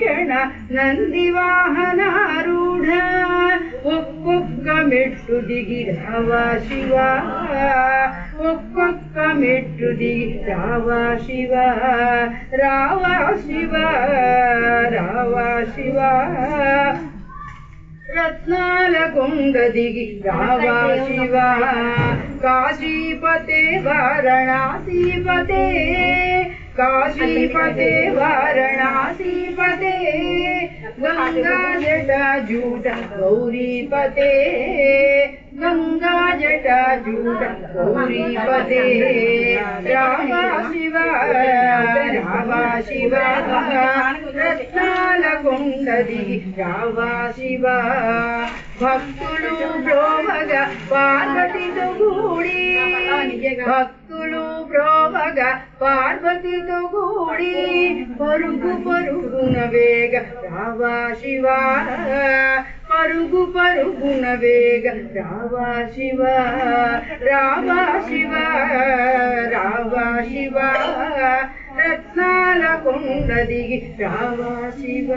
ಕ್ಷಣ ನಂದಿವಾಹನಾರೂಢ ಒಕ್ಕೊಕ್ಕ ಮೆಟ್ಟು ದಿಗಿ ರಾವ ಶಿವ ಒಕ್ಕೊಕ್ಕ ಮೆಟ್ಟು ದಿಗಿ ರಾವ ಶಿವ ರಾವ ಶಿವ ರಾವ ಶಿವ रत्नालकुंडदिगी रावा शिवा काशीपते वाराणसीपते काशीपते वाराणसीपते गंगा जटा जूट गौरीपते गंगा जटा जूट गौरीपते रावा शिवा रावा शिवा रत्नालकुंडदिगी रावा शिवा భక్తులు ప్రోభగ పార్వతితో కూడి భక్తులు ప్రోభగ పార్వతితో కూడి పరుగు పరుగున వేగ రావా శివ పరుగు పరుగున వేగ రావా శివ రావా శివ రావా శివ రత్నాల కొండ దిగి రావా శివ